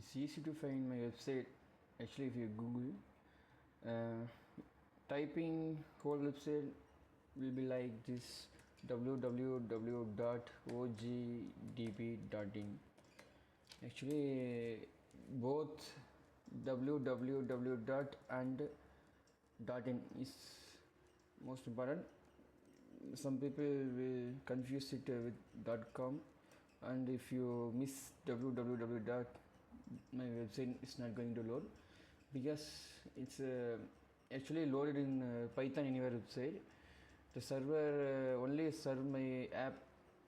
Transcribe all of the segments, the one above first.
It's easy to find my website. Actually, if you Google, uh, typing whole website will be like this: www.ogdb.in. Actually, both www dot and dot in is most important. Some people will confuse it with .com, and if you miss www dot, my website is not going to load because it's actually loaded in Python in your website. The server only serve my app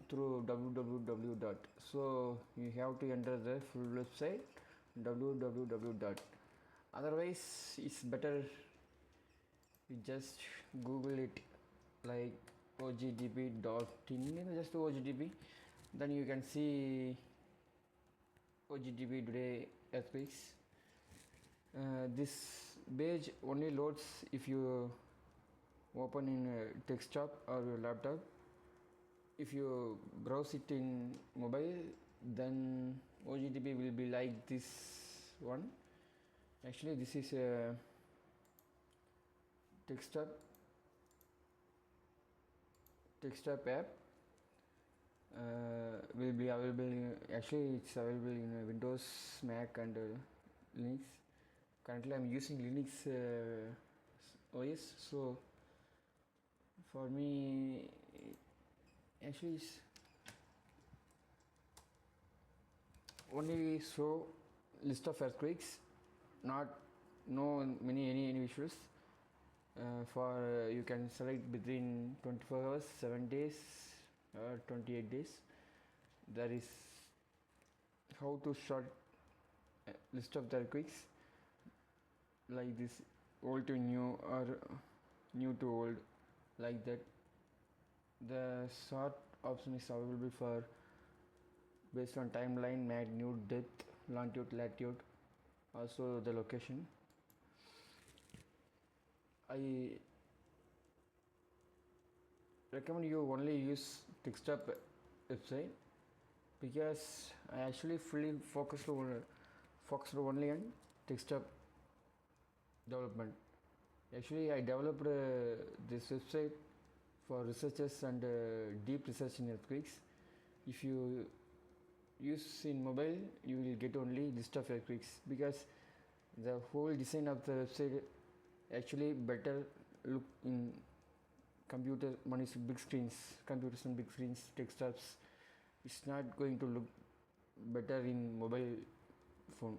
through www dot, so you have to enter the full website www dot. Otherwise it's better you just Google it like ogdb.in, just ogdb, then you can see ogdb today earthquakes. This page only loads if you open in a desktop or your laptop. If you browse it in mobile, then ogdb will be like this one. Actually this is a desktop app. Will be available in, actually it's available in Windows, Mac and Linux. Currently I'm using Linux OS, so for me actually it's only show list of earthquakes, not any visuals. For you can select between 24 hours, 7 days or 28 days. There is how to short list of the earthquakes like this, old to new or new to old, like that. The short option is available for based on timeline, magnitude, depth, longitude, latitude, also the location. I recommend you only use desktop website because I actually fully focused only on desktop development. Actually I developed this website for researchers and deep research in earthquakes. If you use in mobile, you will get only list of earthquakes because the whole design of the website actually better look in computer, big screens, computers and big screens, desktops. It's not going to look better in mobile phone.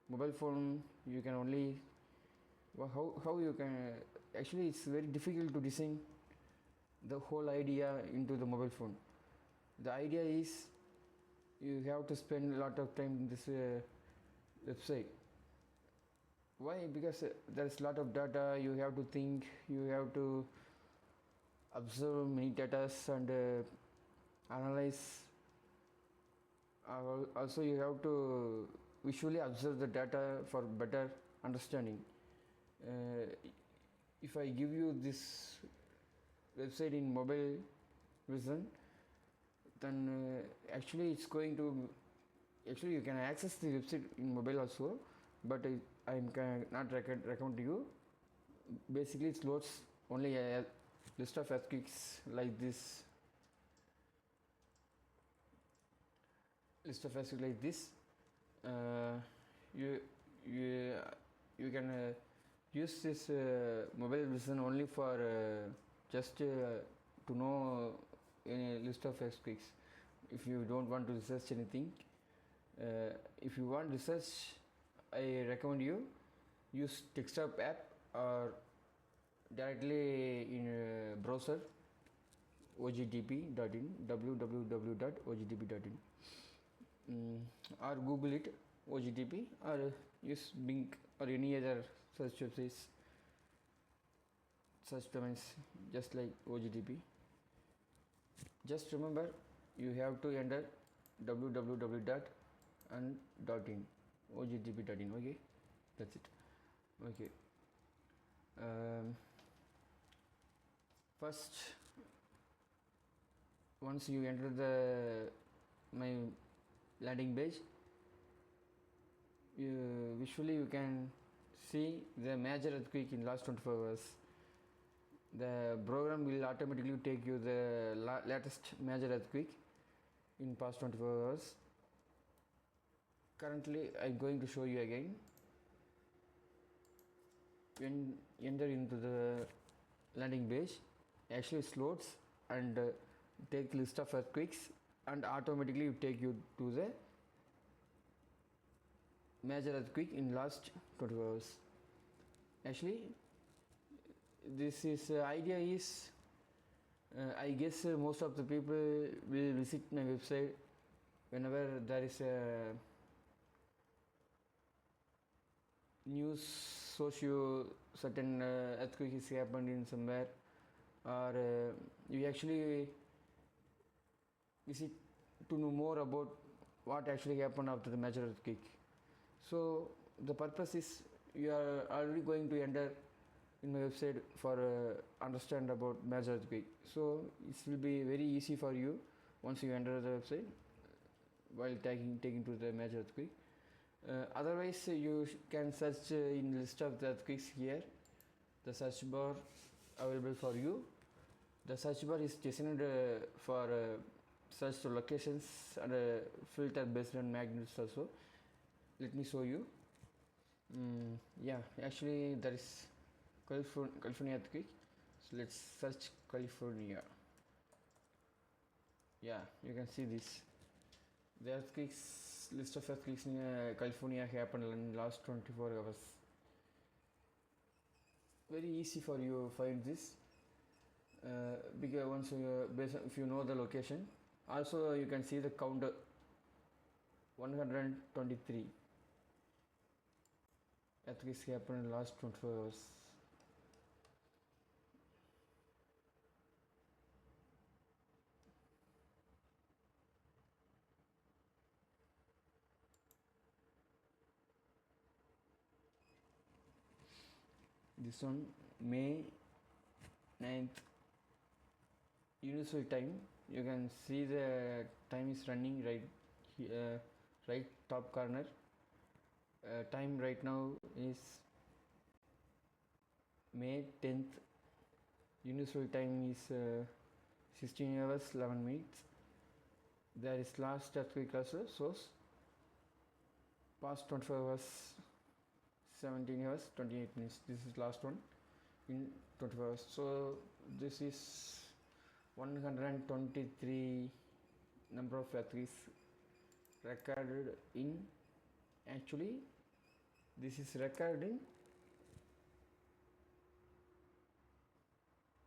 Mobile phone you can only how you can actually it's very difficult to design the whole idea into the mobile phone. The idea is you have to spend a lot of time in this website. Why? Because there's a lot of data, you have to think, you have to observe many data and analyze. Also you have to visually observe the data for better understanding. If I give you this website in mobile vision, then actually it's going to actually you can access the website in mobile also, but I'm not recommend to you. Basically it loads only a list of earthquakes like this, you can use this mobile vision only for just to know any list of earthquakes. If you don't want to research anything, if you want research, I recommend you use desktop app or directly in a browser ogdb.in, www.ogdb.in, or Google it ogdb, or use Bing or any other search websites, search domains just like ogdb. Just remember you have to enter www dot and dot in, ogdb.in. Okay, that's it. Okay, first once you enter the my landing page, visually you can see the major earthquake in last 24 hours. The program will automatically take you the latest major earthquake in past 24 hours. Currently I'm going to show you again. When enter into the landing page, actually it loads and take list of earthquakes and automatically take you to the major earthquake in last 24 hours. Actually this is idea is I guess most of the people will visit my website whenever there is a news socio certain earthquake is happened in somewhere, or you actually visit to know more about what actually happened after the major earthquake. So the purpose is you are already going to enter in my website for understand about major earthquake. So it will be very easy for you once you enter the website while taking to the major earthquake. Otherwise you can search in list of the earthquakes here, the search bar available for you. The search bar is designed for search to locations and filter based on magnitudes also. Let me show you. Yeah, actually there is California earthquake. So let's search California. Yeah, you can see this. The earthquakes, list of earthquakes in California happened in last 24 hours. Very easy for you find this because once if you know the location. Also you can see the counter 123 earthquakes happened in last 24 hours. This one May 9th universal time. You can see the time is running right here, right top corner. Time right now is May 10th. Universal time is 16 hours 11 minutes. There is last earthquake also source past 24 hours 17 hours 28 minutes. This is last one in 24 hours. So this is 123 number of earthquakes recorded in, actually this is recorded in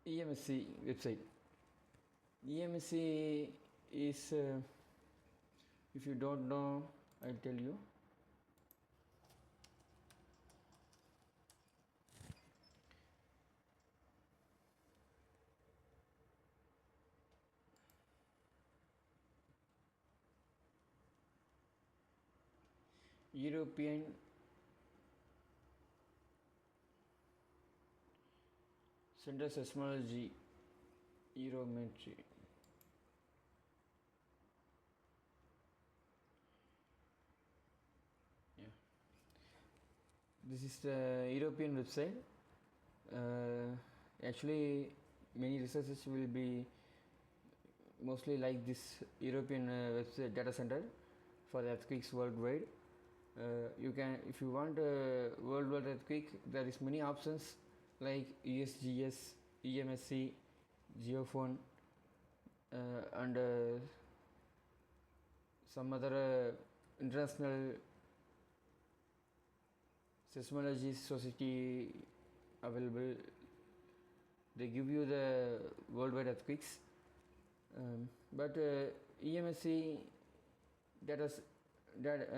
EMSC website. EMSC is if you don't know, I'll tell you. European Center Seismology, Eurometry. Yeah, this is the European website. Actually many researchers will be mostly like this European website data center for the earthquakes worldwide. You can, if you want a worldwide earthquake, there is many options like USGS, EMSC, Geophone, and some other international seismology society available. They give you the worldwide earthquakes, but EMSC data that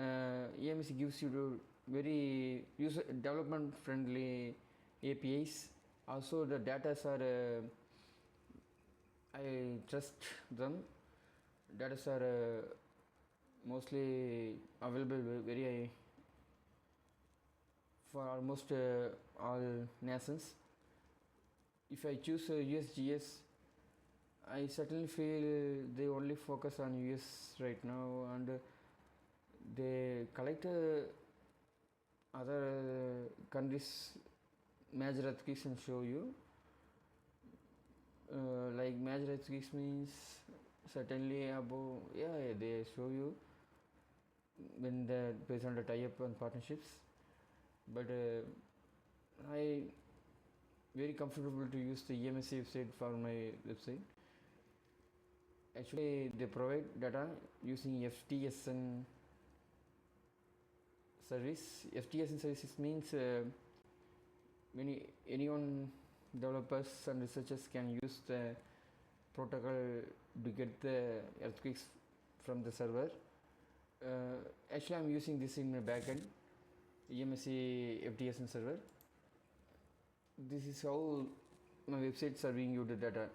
EMSC gives you very user development friendly APIs. Also the data are I trust them. Data are mostly available very for almost all nations. If I choose USGS, I certainly feel they only focus on US right now, and they collect other countries major earthquakes and show you. Like major earthquakes means certainly above, yeah, they show you when the based on the tie-up and partnerships. But I very comfortable to use the EMSC website for my website. Actually, they provide data using FTSN service. FTSN services means anyone developers and researchers can use the protocol to get the earthquakes from the server. Actually, I'm using this in my backend EMSC FTSN server. This is how my website serving you the data.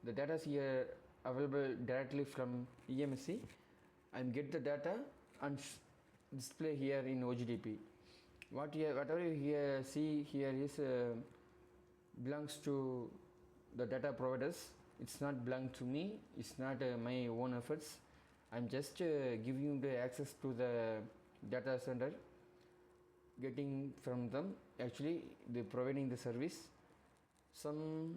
The data is here available directly from EMSC. I get the data and display here in OGDP. Whatever you here see here is belongs to the data providers. It's not belong to me. It's not my own efforts. I'm just giving you the access to the data center, getting from them. Actually, they're providing the service. Some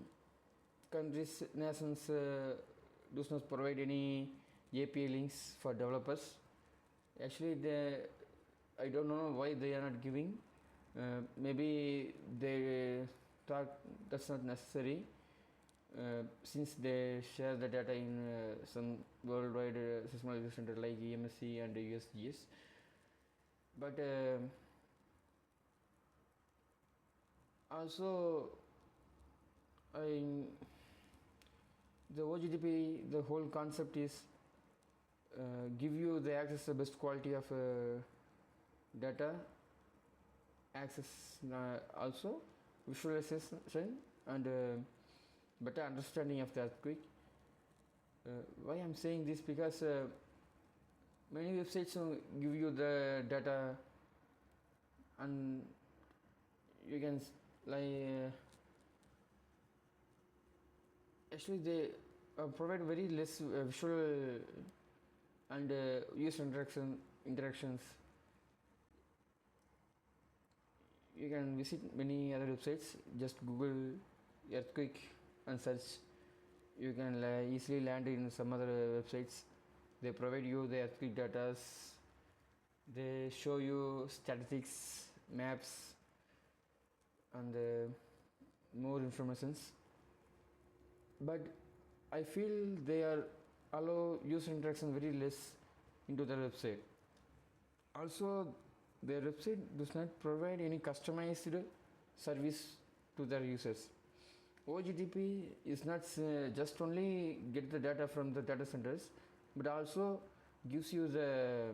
countries, nations do not provide any API links for developers. Actually, I don't know why they are not giving. Maybe they thought that's not necessary. Since they share the data in some worldwide seismology center like EMSC and USGS. But also the OGDP, the whole concept is give you the access to the best quality of data, access also visualization and better understanding of the earthquake. Why I'm saying this, because many websites give you the data and you can like actually they provide very less visual and user interactions. You can visit many other websites, just Google earthquake and search. You can easily land in some other websites. They provide you the earthquake data, they show you statistics, maps and more informations. But I feel they are allow user interaction very less into their website. Also, their website does not provide any customized service to their users. OGDP is not just only get the data from the data centers, but also gives you the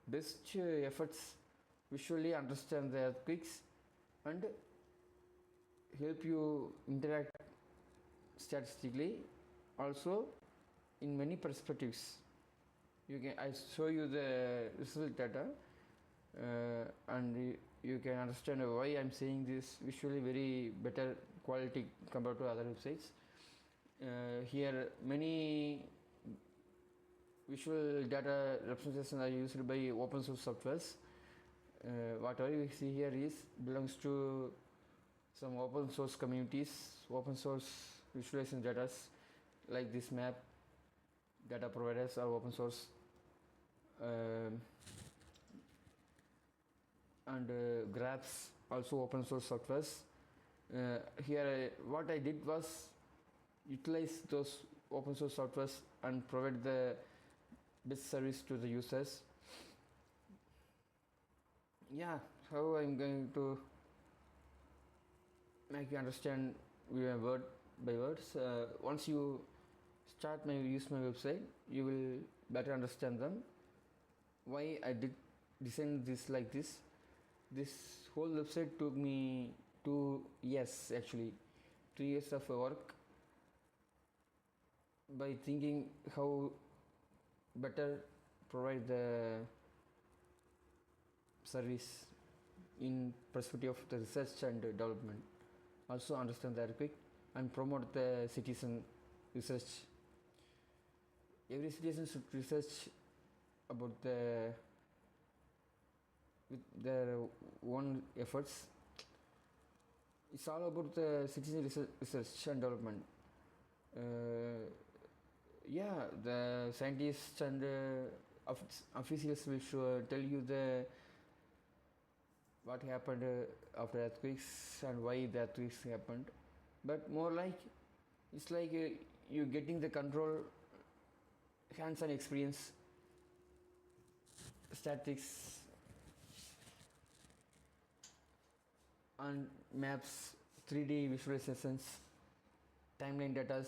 best efforts visually understand the earthquakes and help you interact statistically. Also, in many perspectives, I show you the result data and you can understand why I'm saying this visually very better quality compared to other websites. Here many visual data representations are used by open source softwares. Whatever you see here is belongs to some open source communities, open source visualization data like this map. Data providers are open source and graphs also open source softwares. Here what I did was utilize those open source softwares and provide the best service to the users. Yeah, how I'm going to make you understand word by words. Once you use my website, you will better understand them. Why I did design this like this. This whole website took me 2 years actually, 2 years of work by thinking how better provide the service in perspective of the research and development. Also understand the earthquake and promote the citizen research. Every citizen should research about the with their own efforts. It's all about the citizen research and development. Yeah, the scientists and officials will tell you the what happened after earthquakes and why the earthquakes happened, but more like it's like you getting the control, hands-on experience, statistics and maps, 3D visualizations, timeline data.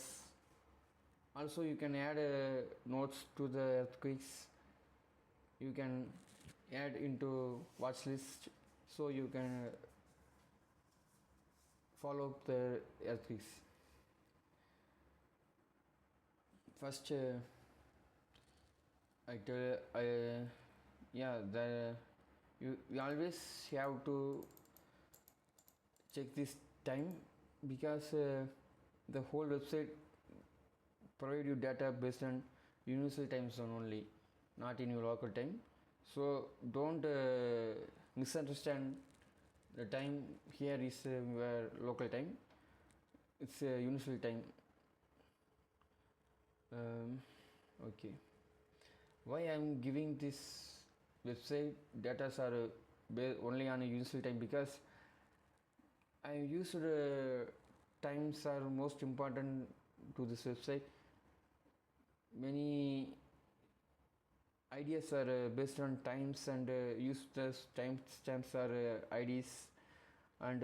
Also you can add notes to the earthquakes, you can add into watch list, so you can follow up the earthquakes. First you always have to check this time, because the whole website provide you data based on universal time zone only, not in your local time. So don't misunderstand the time. Here is local time, it's universal time. Okay, why I am giving this website data are only on a universal time, because I used times are most important to this website. Many ideas are based on times, and use the timestamps are IDs, and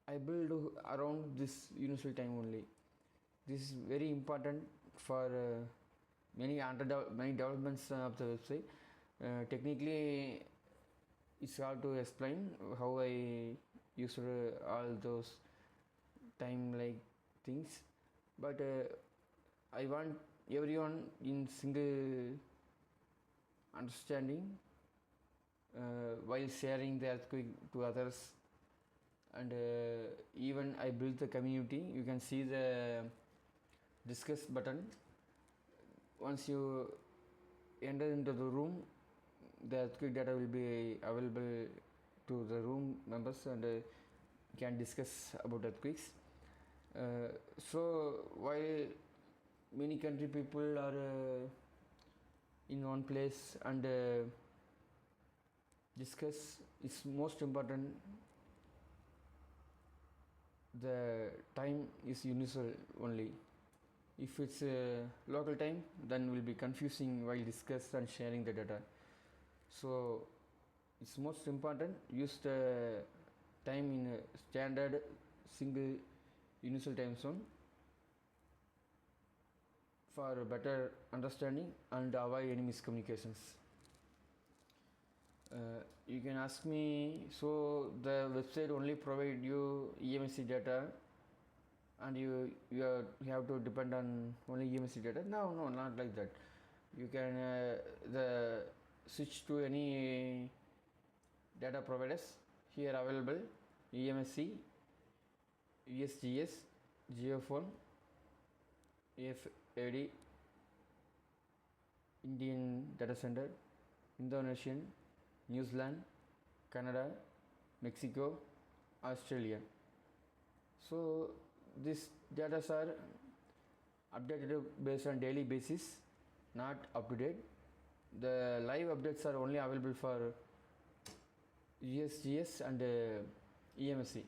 I build around this universal time only. This is very important for many developments of the website. Technically it's hard to explain how I use all those time like things, but I want everyone in single understanding while sharing the earthquake to others. And even I built the community. You can see the discuss button. Once you enter into the room, the earthquake data will be available to the room members, and can discuss about earthquakes. So while many country people are in one place and discuss, it's most important the time is universal only. If it's local time, then will be confusing while discuss and sharing the data. So it's most important use the time in a standard single universal time zone for better understanding and avoid any miscommunications. You can ask me, so the website only provide you EMC data and you have to depend on only EMC data? No, not like that. You can the switch to any data providers here available: EMSC, USGS, Geophone, AFAD, Indian Data Center, Indonesian, New Zealand, Canada, Mexico, Australia. So these data are updated based on daily basis, not up to date. The live updates are only available for USGS and EMSC,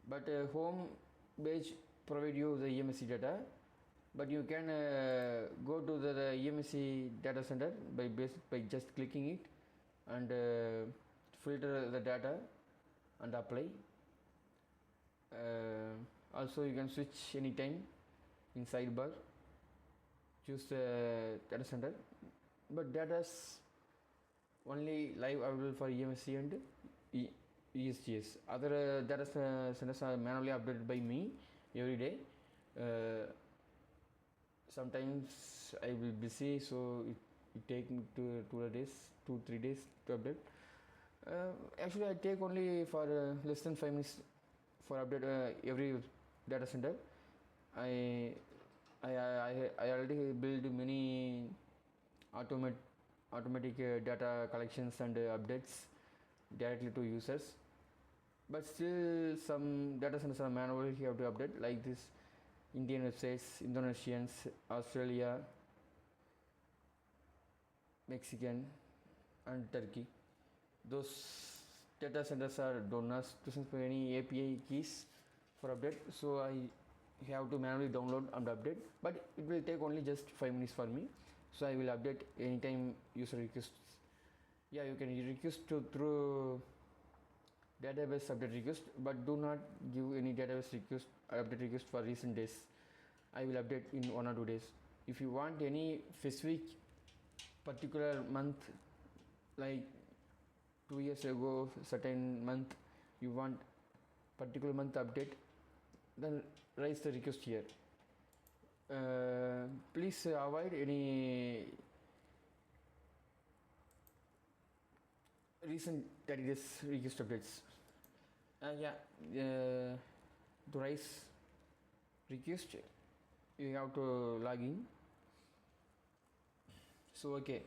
but home page provide you the EMSC data, but you can go to the EMSC data center by just clicking it and filter the data and apply. Also you can switch anytime in sidebar, choose the data center, but data is only live available for EMSC and ESGS. Other data centers are manually updated by me every day. Sometimes I will be busy, so it take me 2-3 days to update. Actually I take only for less than 5 minutes for update every data center. I already build many automatic data collections and updates directly to users, but still some data centers are manually you have to update, like this Indian websites, Indonesians, Australia, Mexican and Turkey. Those data centers are donors to for any API keys for update, so I have to manually download and update, but it will take only just 5 minutes for me, so I will update anytime user requests. Yeah, you can request through database update request, but do not give any database request update request for recent days. I will update in 1 or 2 days. If you want any specific particular month, like 2 years ago certain month you want particular month update, then raise the request here. Please avoid any recent 30 days request updates. To raise request you have to log in. So okay,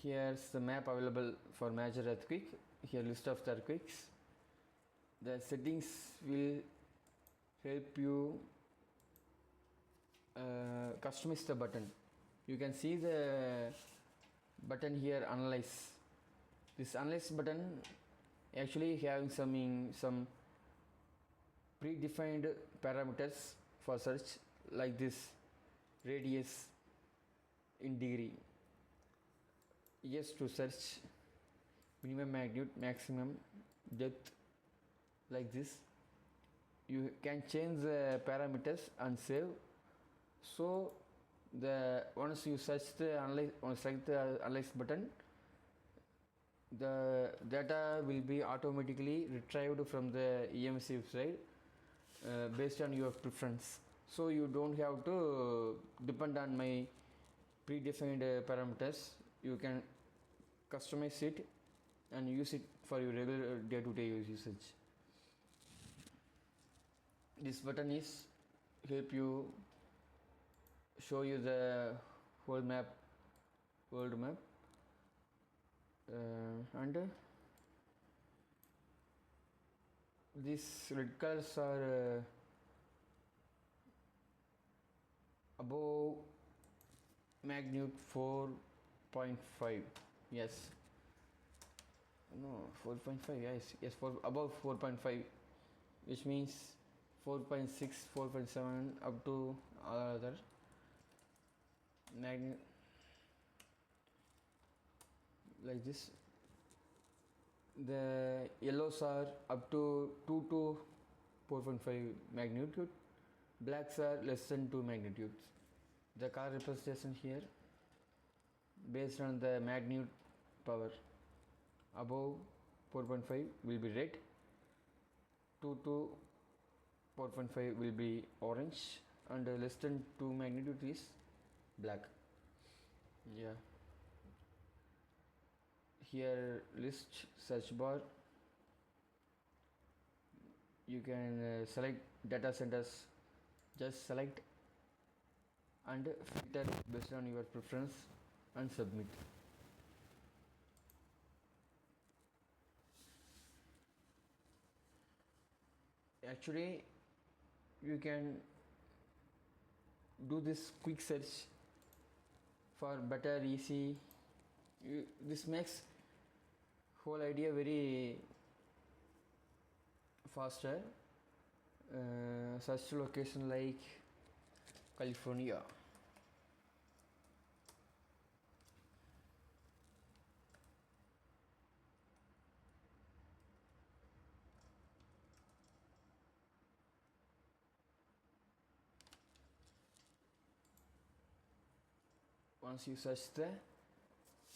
here's the map available for major earthquake. Here list of the earthquakes. The settings will help you customize the button. You can see the button here, analyze. This analyze button actually having some predefined parameters for search, like this radius in degree. Yes, to search minimum magnitude, maximum depth, like this. You can change the parameters and save. So once you search the analyze, select the analyze button, the data will be automatically retrieved from the EMC website based on your preference. So you don't have to depend on my predefined parameters. You can customize it and use it for your regular day-to-day usage. This button is help you show you the whole map, world map, and these red colors are above magnitude 4.5. yes, no, 4.5, yes, above 4.5, which means 4.6, 4.7 up to all other magnitude, like this. The yellows are up to 2 to 4.5 magnitude, blacks are less than 2 magnitudes. The color representation here based on the magnitude power. Above 4.5 will be red, 2 to 4.5 will be orange, and less than 2 magnitude is black. Yeah, here list search bar. You can select data centers, just select and filter based on your preference and submit. Actually you can do this quick search for better easy. This makes whole idea very faster. Search location like California. Once you search the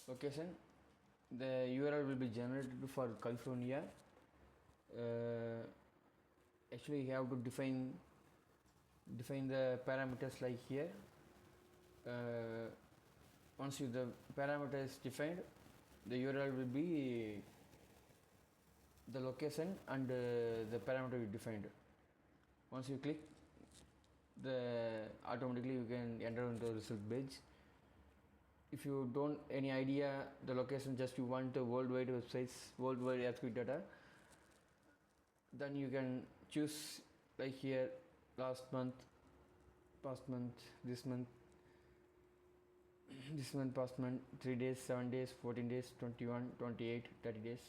location, the URL will be generated for California. Actually you have to define the parameters like here. Once the parameter is defined, the URL will be the location and the parameter is defined. Once you click, automatically you can enter into the result page. if you don't any idea the location, just you want the worldwide websites, worldwide earthquake data, then you can choose like here last month, past month, this month, this month, past month, 3 days, 7 days, 14 days, 21, 28, 30 days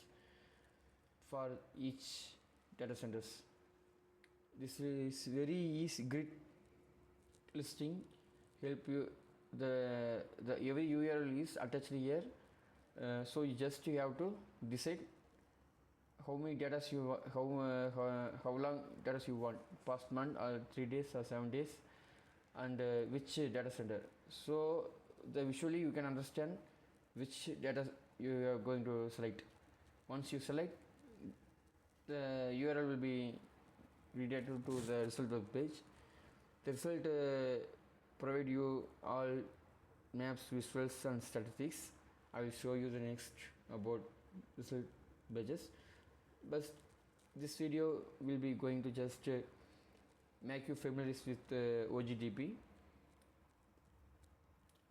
for each data centers. This is very easy, great listing, help you. The every URL is attached here, so you have to decide how many data you how long data you want, past month or 3 days or 7 days, and which data center. So the visually you can understand which data you are going to select. Once you select, the URL will be redirected to the result web page. The result provide you all maps, visuals and statistics. I will show you the next about result pages, but this video will be going to just make you familiar with OGDP.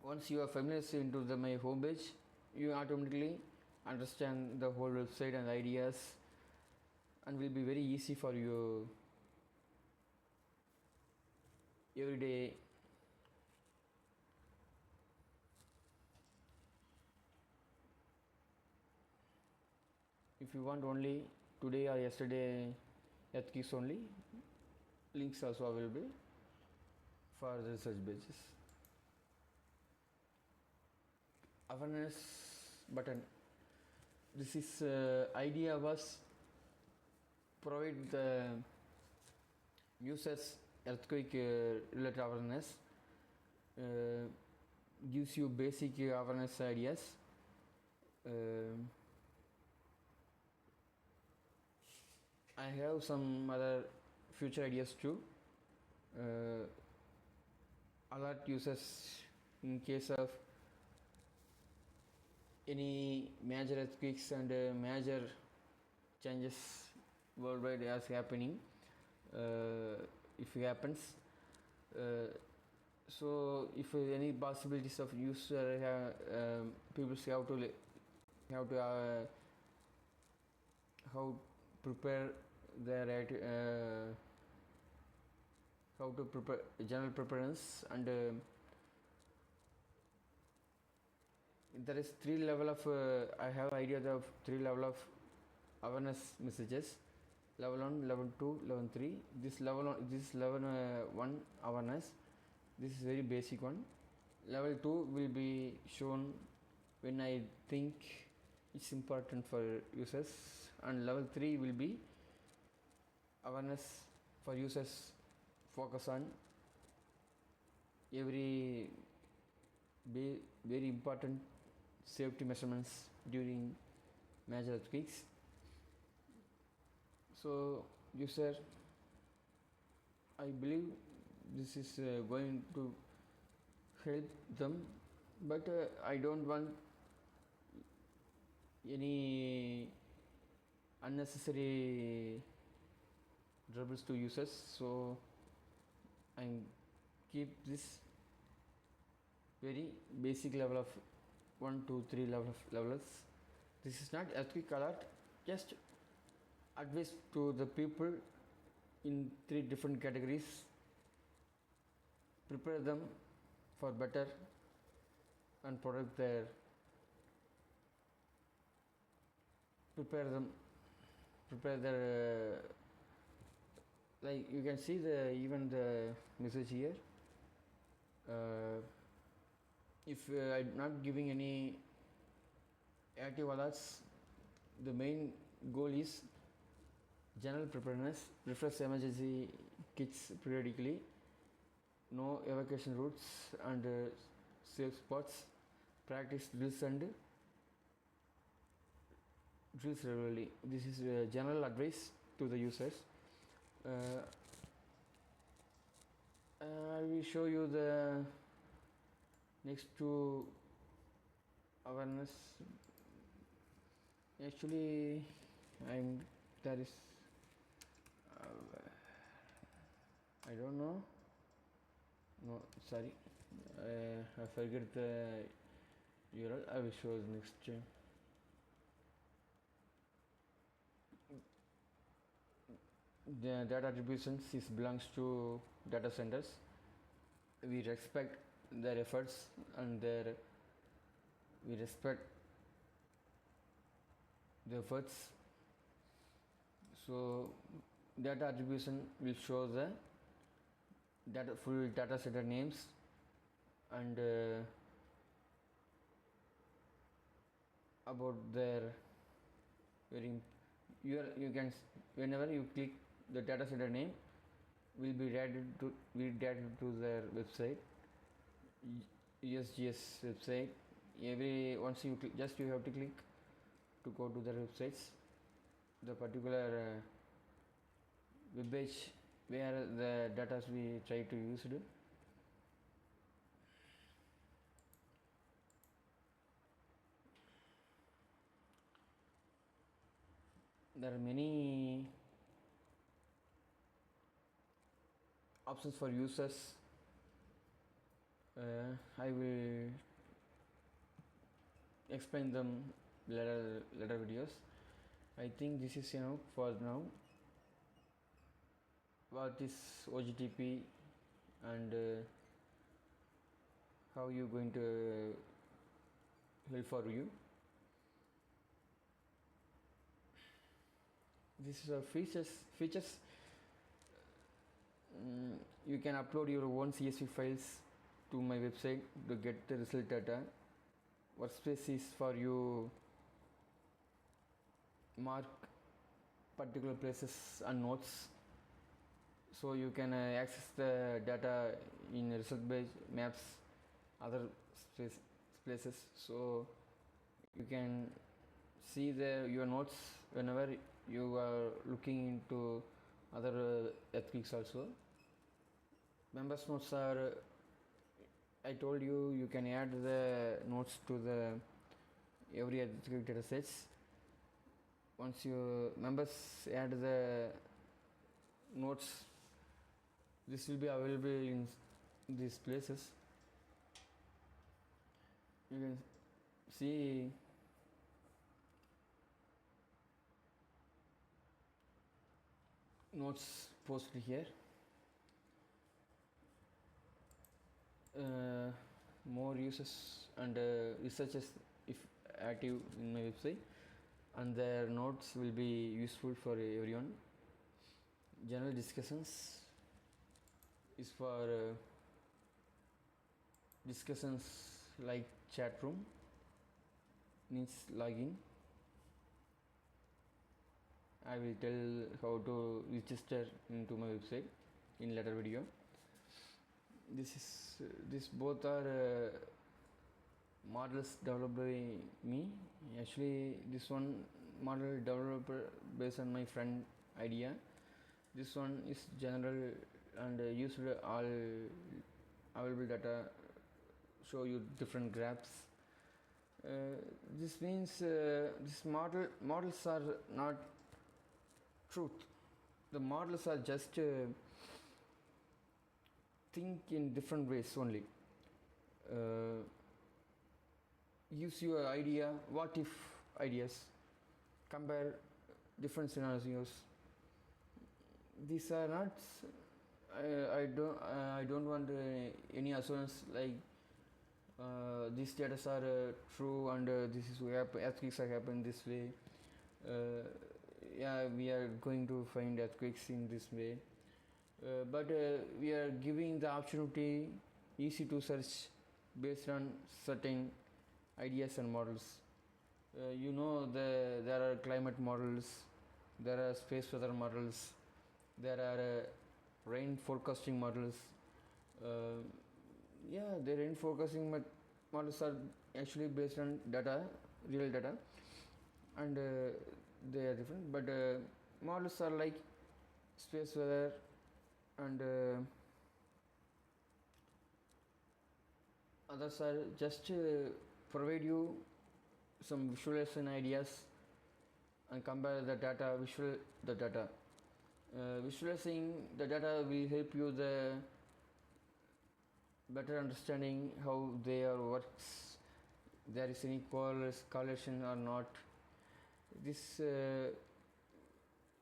Once you are familiar into my home page, you automatically understand the whole website and ideas, and will be very easy for you every day. If you want only today or yesterday earthquakes only, links also available for the research pages. Awareness button. This is idea was provide the users earthquake related awareness, gives you basic awareness ideas. I have some other future ideas too. Alert users in case of any major earthquakes and major changes worldwide as happening, if it happens. So if any possibilities of user people have to how prepare their how to prepare general preparedness, and there is 3 level of I have idea of 3 level of awareness messages: level 1, level 2, level 3. This level 1 awareness, this is very basic one. Level 2 will be shown when I think it's important for users, and level 3 will be awareness for users, focus on every very important safety measurements during major earthquakes. So user, I believe this is going to help them, but I don't want any unnecessary troubles to users, so I keep this very basic level of 1, 2, 3 levels. This is not earthquake alert, just advice to the people in 3 different categories. Prepare them for better and protect their prepare their like you can see even the message here. If I'm not giving any active alerts, the main goal is general preparedness, refresh emergency kits periodically, know evacuation routes and safe spots, practice drills regularly. This is general advice to the users. I will show you the next 2 awareness. Actually, there is I don't know. No, sorry, I forget the URL. I will show the next time. The data attributions is belongs to data centers. We respect their efforts and we respect the efforts. So data attribution will show the full data center names and about their you can whenever you click the data center name will be directed to their website, USGS website. Once you click, just you have to click to go to their websites, the particular web page where the data we try to use it. There are many options for users. I will explain them later videos. I think this is enough for now. What is OGTP and how you going to help for you. This is a features. You can upload your own CSV files to my website to get the result data. Workspace is for you mark particular places and notes, so you can access the data in result page, maps, other places, so you can see your notes whenever you are looking into other earthquakes also. Members notes are, I told you can add the notes to the every earthquake data sets. Once you members add the notes, this will be available in these places. You can see notes posted here. More users and researchers if active in my website, and their notes will be useful for everyone. General discussions is for discussions like chat room needs login. I will tell how to register into my website in later video. This both are models developed by me. Actually, this one model developed based on my friend idea. This one is general and used all available data, show you different graphs. This means this models are not truth. The models are just think in different ways only. Use your idea, what if ideas, compare different scenarios. These are not I don't want any assurance like these data are true and this is earthquakes are happen this way. Yeah, we are going to find earthquakes in this way, but we are giving the opportunity easy to search based on certain ideas and models. There are climate models, there are space weather models, there are rain forecasting models. The rain forecasting models are actually based on data, real data, and they are different, but models are like space weather and others are just provide you some visualization ideas and compare the data, visualizing the data will help you the better understanding how their works there is any correlation or not. This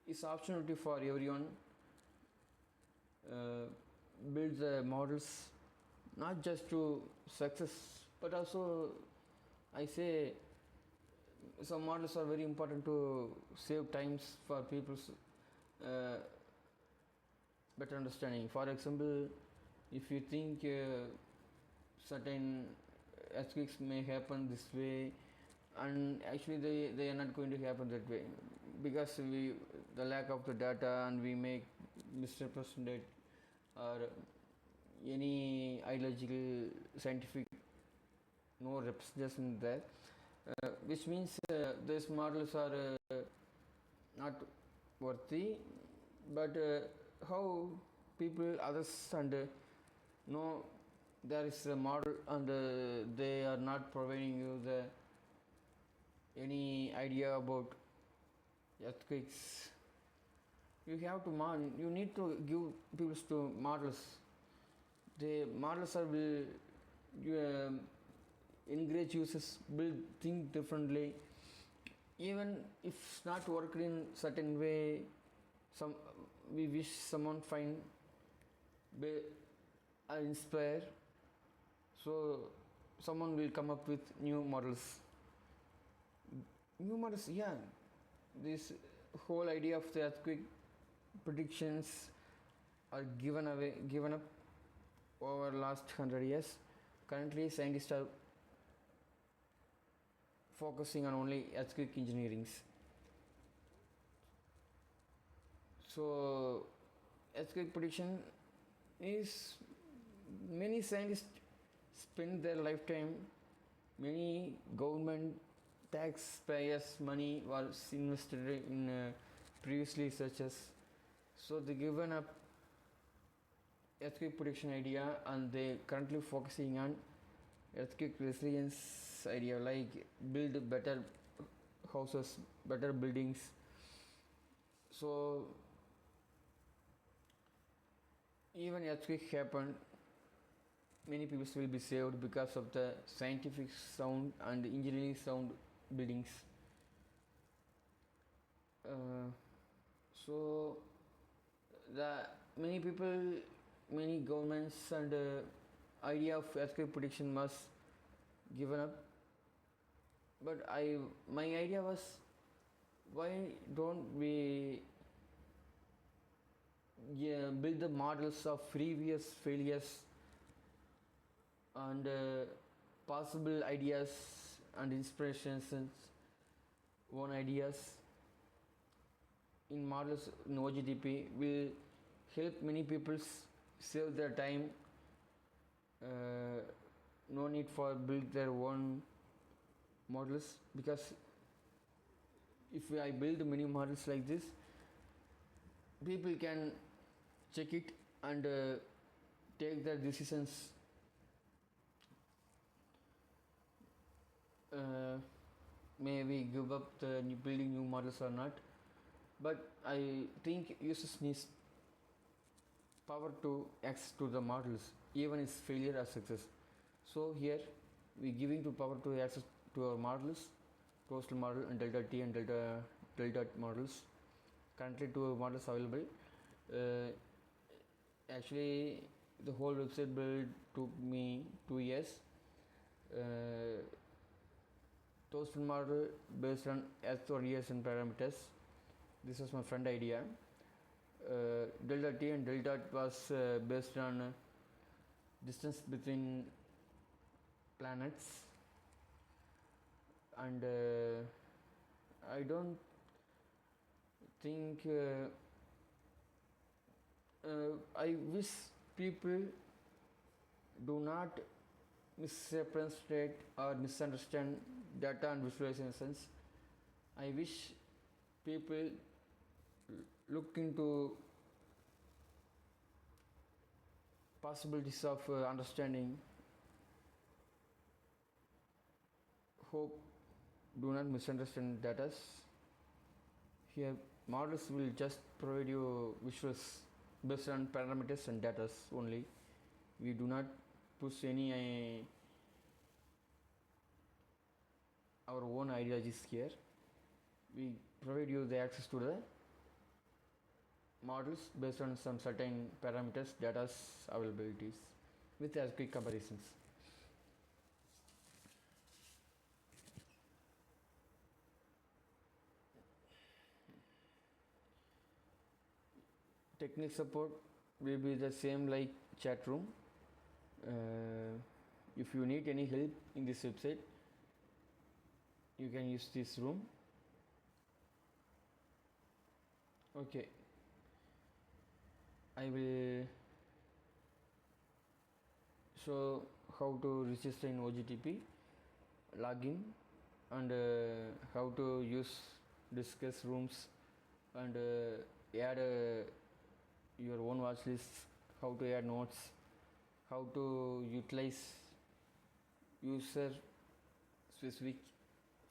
is opportunity for everyone. Build the models not just to success, but also I say some models are very important to save times for people's better understanding. For example, if you think certain earthquakes may happen this way, and actually they are not going to happen that way, because the lack of the data, and we make misrepresented or any ideological scientific no representation there, which means these models are not worthy. But how people others and know there is a model, and they are not providing you the any idea about earthquakes, you have to you need to give people to models. The models are will encourage users build think differently, even if it's not worked in certain way. Some we wish someone find be inspire, so someone will come up with new models. Yeah, this whole idea of the earthquake predictions are given up over last 100 years. Currently scientists are focusing on only earthquake engineering. So earthquake prediction is, many scientists spend their lifetime, many government taxpayers money was invested in previous researches, so they given up earthquake prediction idea, and they currently focusing on earthquake resilience idea, like build better houses, better buildings. So even earthquake happened, many people will be saved because of the scientific sound and engineering sound buildings. So the many people, many governments and idea of earthquake prediction was given up. But my idea was, why don't we build the models of previous failures and possible ideas and inspirations and own ideas in models in OGTP will help many people save their time. No need for build their own models, because if I build many models like this, people can check it and take their decisions. May we give up the building new models or not? But I think users needs power to access to the models, even its failure or success. So here we giving to power to access to our models, coastal model and delta T and delta models. Currently two models available. Actually the whole website build took me 2 years. Coastal model based on Earth radiation parameters. This was my friend idea. Delta T and delta was based on distance between planets, and I don't think I wish people do not misrepresent or misunderstand data and visualizations. I wish people look into possibilities of understanding. Hope do not misunderstand data. Here models will just provide you visuals based on parameters and data only. We do not push any our own ideologies here. We provide you the access to the models based on some certain parameters, data availabilities with as quick comparisons. Technical support will be the same like chat room. If you need any help in this website, you can use this room. Okay, I will show how to register in OGTP, login, and how to discuss rooms, and add your own watch lists, how to add notes, how to utilize user specific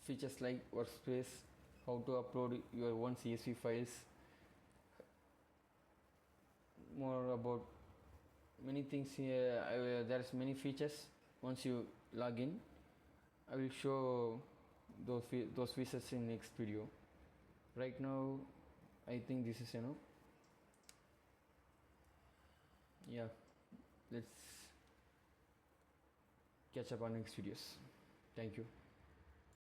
features like workspace, how to upload your own CSV files, more about many things here. There's many features. Once you log in, I will show those features in next video. Right now I think this is enough. Yeah, let's catch up on next videos. Thank you.